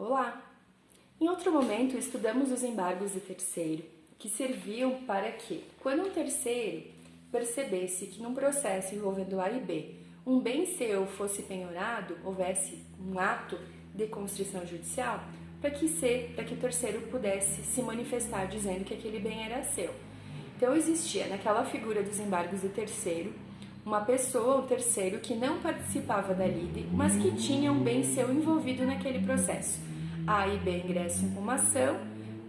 Olá! Em outro momento, estudamos os embargos de terceiro, que serviam para que, quando um terceiro percebesse que num processo envolvendo A e B, um bem seu fosse penhorado, houvesse um ato de constrição judicial, para que o terceiro pudesse se manifestar dizendo que aquele bem era seu. Então existia naquela figura dos embargos de terceiro uma pessoa, um terceiro, que não participava da lide, mas que tinha um bem seu envolvido naquele processo. A e B ingressam com uma ação,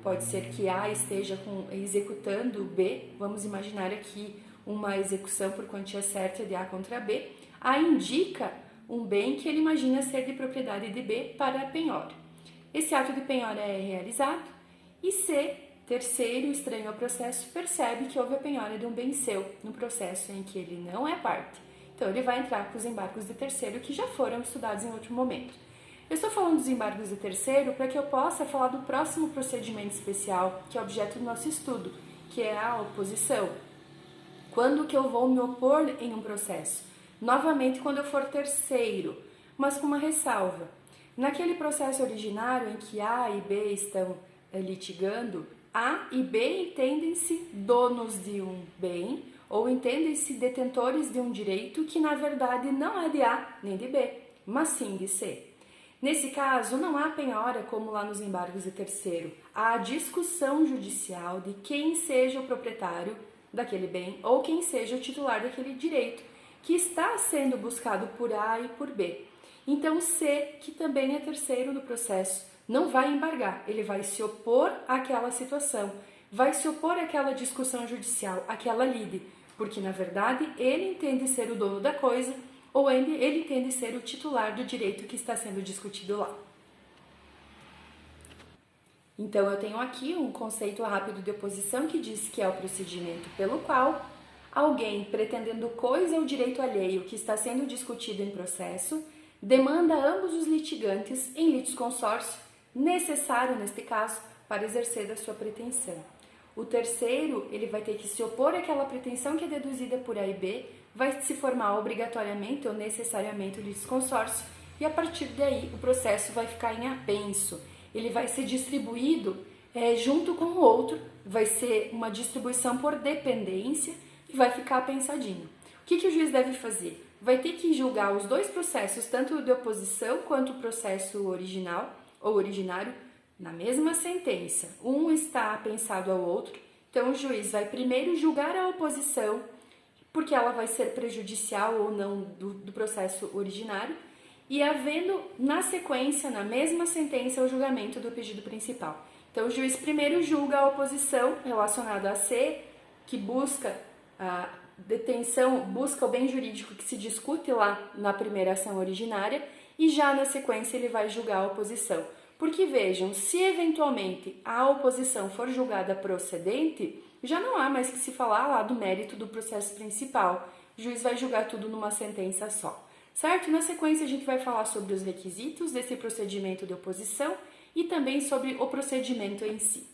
pode ser que A esteja executando B, vamos imaginar aqui uma execução por quantia certa de A contra B. A indica um bem que ele imagina ser de propriedade de B para a penhora. Esse ato de penhora é realizado e C, terceiro, estranho ao processo, percebe que houve a penhora de um bem seu no processo em que ele não é parte. Então ele vai entrar com os embargos de terceiro que já foram estudados em outro momento. Eu estou falando dos embargos de terceiro para que eu possa falar do próximo procedimento especial, que é objeto do nosso estudo, que é a oposição. Quando que eu vou me opor em um processo? Novamente, quando eu for terceiro, mas com uma ressalva. Naquele processo originário em que A e B estão litigando, A e B entendem-se donos de um bem ou entendem-se detentores de um direito que na verdade não é de A nem de B, mas sim de C. Nesse caso, não há penhora como lá nos embargos de terceiro. Há discussão judicial de quem seja o proprietário daquele bem ou quem seja o titular daquele direito que está sendo buscado por A e por B. Então, C, que também é terceiro do processo, não vai embargar, ele vai se opor àquela situação, vai se opor àquela discussão judicial, àquela lide, porque na verdade ele entende ser o dono da coisa ou ele entende ser o titular do direito que está sendo discutido lá. Então eu tenho aqui um conceito rápido de oposição que diz que é o procedimento pelo qual alguém, pretendendo coisa ou direito alheio que está sendo discutido em processo, demanda a ambos os litigantes em litisconsórcio, necessário neste caso para exercer da sua pretensão. O terceiro, ele vai ter que se opor àquela pretensão que é deduzida por A e B, vai se formar obrigatoriamente ou necessariamente o litisconsórcio e a partir daí o processo vai ficar em apenso. Ele vai ser distribuído junto com o outro, vai ser uma distribuição por dependência e vai ficar apensadinho. O que o juiz deve fazer? Vai ter que julgar os dois processos, tanto o de oposição quanto o processo original ou originário, na mesma sentença. Um está apensado ao outro, então o juiz vai primeiro julgar a oposição, porque ela vai ser prejudicial ou não do processo originário, e havendo na sequência, na mesma sentença, o julgamento do pedido principal. Então o juiz primeiro julga a oposição relacionada a C, que busca a detenção, busca o bem jurídico que se discute lá na primeira ação originária, e já na sequência ele vai julgar a oposição. Porque vejam, se eventualmente a oposição for julgada procedente, já não há mais que se falar lá do mérito do processo principal. O juiz vai julgar tudo numa sentença só, certo? Na sequência a gente vai falar sobre os requisitos desse procedimento de oposição e também sobre o procedimento em si.